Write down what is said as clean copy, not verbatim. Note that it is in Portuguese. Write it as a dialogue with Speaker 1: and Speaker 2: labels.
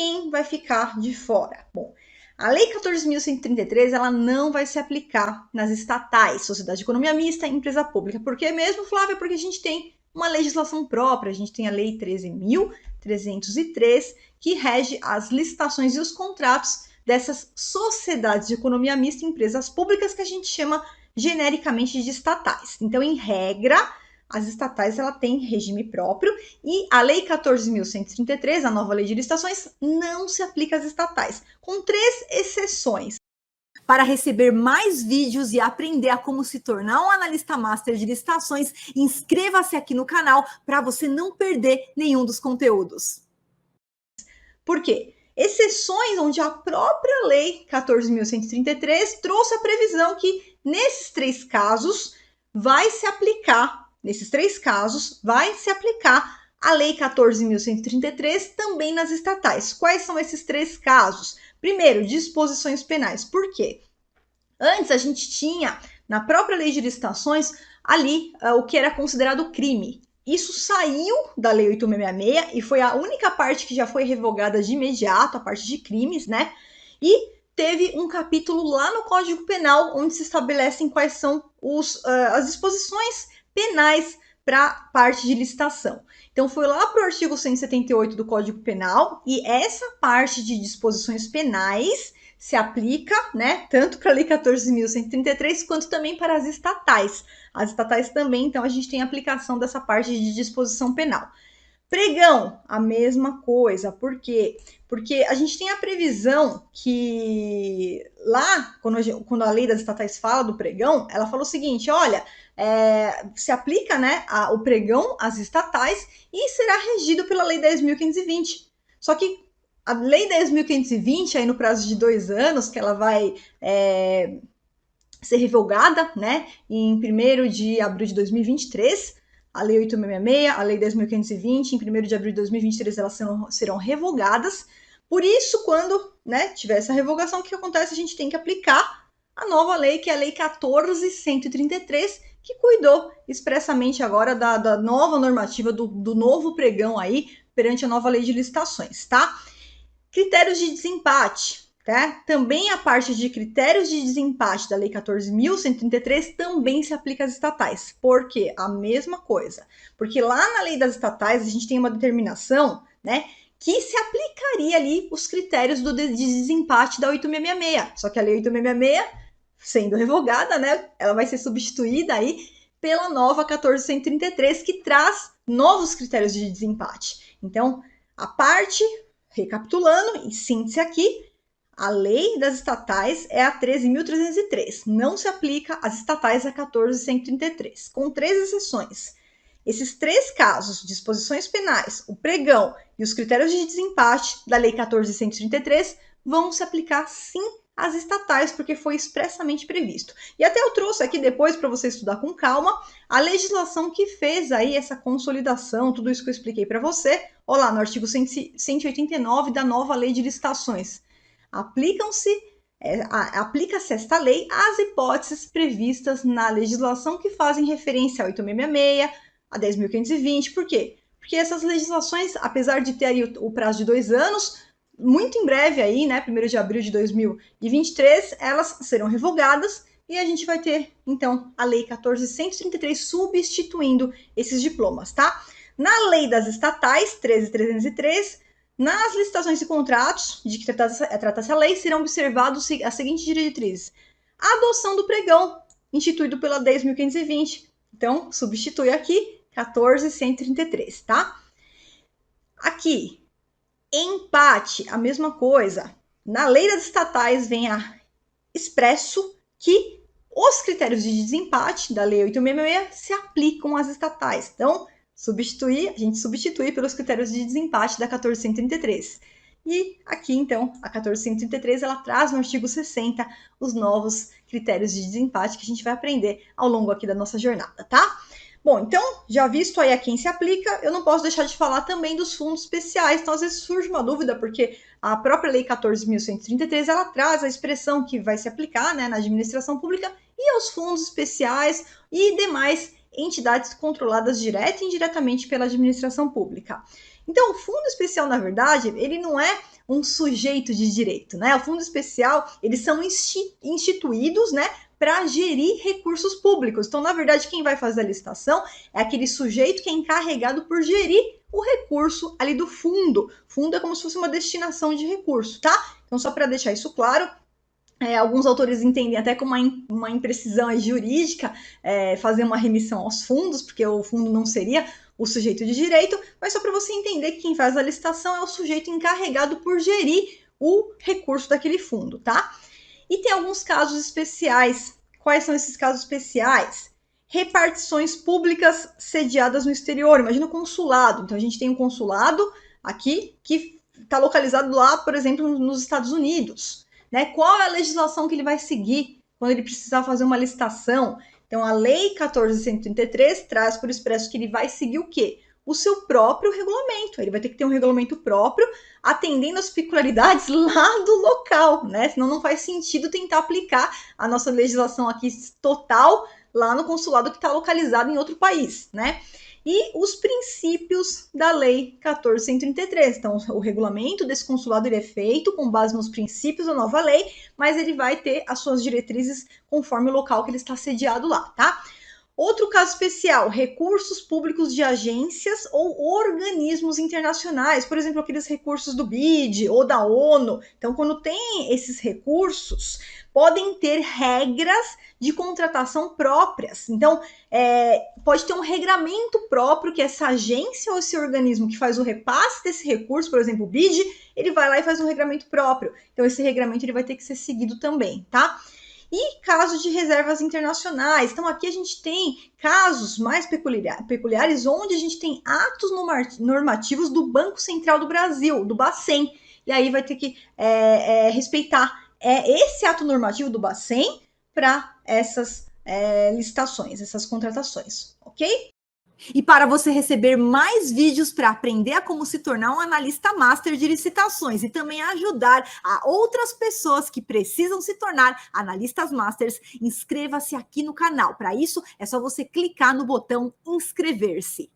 Speaker 1: quem vai ficar de fora? Bom, a Lei 14.133, ela não vai se aplicar nas estatais, sociedade de economia mista e empresa pública. Por que mesmo, Flávia? Porque a gente tem uma legislação própria, a gente tem a Lei 13.303, que rege as licitações e os contratos dessas sociedades de economia mista e empresas públicas que a gente chama genericamente de estatais. Então, em regra, as estatais ela têm regime próprio e a Lei 14.133, a nova lei de licitações, não se aplica às estatais, com 3 exceções. Para receber mais vídeos e aprender a como se tornar um analista master de licitações, inscreva-se aqui no canal para você não perder nenhum dos conteúdos. Por quê? Exceções onde a própria Lei 14.133 trouxe a previsão que nesses 3 casos vai se aplicar a Lei 14.133 também nas estatais. Quais são esses 3 casos? Primeiro, disposições penais. Por quê? Antes a gente tinha, na própria lei de licitações, ali o que era considerado crime. Isso saiu da Lei 8.666 e foi a única parte que já foi revogada de imediato, a parte de crimes, né? E teve um capítulo lá no Código Penal onde se estabelecem quais são as disposições penais para a parte de licitação. Então, foi lá para o artigo 178 do Código Penal e essa parte de disposições penais se aplica, né, tanto para a Lei 14.133 quanto também para as estatais. As estatais também, então, a gente tem aplicação dessa parte de disposição penal. Pregão, a mesma coisa. Por quê? Porque a gente tem a previsão que lá, quando a lei das estatais fala do pregão, ela fala o seguinte, olha, se aplica, né, o pregão às estatais e será regido pela Lei 10.520. Só que a Lei 10.520, aí no prazo de 2 anos, que ela vai ser revogada, né, em 1º de abril de 2023, a Lei 8.666, a Lei 10.520, em 1º de abril de 2023, elas serão revogadas. Por isso, quando, né, tiver essa revogação, o que acontece? A gente tem que aplicar a nova lei, que é a Lei 14.133, que cuidou expressamente agora da nova normativa, do novo pregão aí, perante a nova lei de licitações, tá? Critérios de desempate, tá? Também a parte de critérios de desempate da Lei 14.133 também se aplica às estatais. Por quê? A mesma coisa. Porque lá na Lei das Estatais a gente tem uma determinação, né, que se aplicaria ali os critérios de desempate da 8.666. Só que a Lei 8.666, sendo revogada, né, ela vai ser substituída aí pela nova 14.133, que traz novos critérios de desempate. Então, a parte, recapitulando, em síntese aqui, a lei das estatais é a 13.303, não se aplica às estatais a 14.133, com 3 exceções. Esses 3 casos, disposições penais, o pregão e os critérios de desempate da lei 14.133 vão se aplicar sim às estatais, porque foi expressamente previsto. E até eu trouxe aqui depois para você estudar com calma a legislação que fez aí essa consolidação, tudo isso que eu expliquei para você, olha lá no artigo 189 da nova lei de licitações. Aplica-se esta lei às hipóteses previstas na legislação que fazem referência a 8.666, a 10.520. Por quê? Porque essas legislações, apesar de ter aí o prazo de 2 anos, muito em breve aí, né, 1º de abril de 2023, elas serão revogadas e a gente vai ter, então, a Lei 14.133 substituindo esses diplomas, tá? Na Lei das Estatais, 13.303, nas licitações e contratos de que trata-se a lei, serão observados as seguintes diretrizes. A adoção do pregão, instituído pela 10.520. Então, substitui aqui 14.133, tá? Aqui, empate, a mesma coisa. Na lei das estatais vem expresso que os critérios de desempate da lei 8.666 se aplicam às estatais. Então, a gente substitui pelos critérios de desempate da 14.133. E aqui, então, a 14.133, ela traz no artigo 60 os novos critérios de desempate que a gente vai aprender ao longo aqui da nossa jornada, tá? Bom, então, já visto aí a quem se aplica, eu não posso deixar de falar também dos fundos especiais. Então, às vezes surge uma dúvida, porque a própria Lei 14.133, ela traz a expressão que vai se aplicar, né, na administração pública e aos fundos especiais e demais entidades controladas direta e indiretamente pela administração pública. Então, o fundo especial, na verdade, ele não é um sujeito de direito, né? O fundo especial, eles são instituídos, né, para gerir recursos públicos. Então, na verdade, quem vai fazer a licitação é aquele sujeito que é encarregado por gerir o recurso ali do fundo. Fundo é como se fosse uma destinação de recurso, tá? Então, só para deixar isso claro, alguns autores entendem até como uma imprecisão jurídica fazer uma remissão aos fundos, porque o fundo não seria o sujeito de direito, mas só para você entender que quem faz a licitação é o sujeito encarregado por gerir o recurso daquele fundo, tá? E tem alguns casos especiais. Quais são esses casos especiais? Repartições públicas sediadas no exterior. Imagina o consulado. Então, a gente tem um consulado aqui que está localizado lá, por exemplo, nos Estados Unidos. Né? Qual é a legislação que ele vai seguir quando ele precisar fazer uma licitação? Então, a Lei 14.133 traz por expresso que ele vai seguir o quê? O seu próprio regulamento. Ele vai ter que ter um regulamento próprio, atendendo às peculiaridades lá do local, né? Senão não faz sentido tentar aplicar a nossa legislação aqui total lá no consulado que está localizado em outro país, né? E os princípios da Lei 14.133. Então, o regulamento desse consulado ele é feito com base nos princípios da nova lei, mas ele vai ter as suas diretrizes conforme o local que ele está sediado lá, tá? Outro caso especial, recursos públicos de agências ou organismos internacionais, por exemplo, aqueles recursos do BID ou da ONU. Então, quando tem esses recursos, podem ter regras de contratação próprias. Então, pode ter um regramento próprio que essa agência ou esse organismo que faz o repasse desse recurso, por exemplo, o BID, ele vai lá e faz um regramento próprio. Então, esse regramento ele vai ter que ser seguido também, tá? E casos de reservas internacionais. Então, aqui a gente tem casos mais peculiares, onde a gente tem atos normativos do Banco Central do Brasil, do Bacen. E aí vai ter que respeitar esse ato normativo do Bacen para essas licitações, essas contratações, ok?
Speaker 2: E para você receber mais vídeos para aprender a como se tornar um analista master de licitações e também ajudar a outras pessoas que precisam se tornar analistas masters, inscreva-se aqui no canal. Para isso, é só você clicar no botão inscrever-se.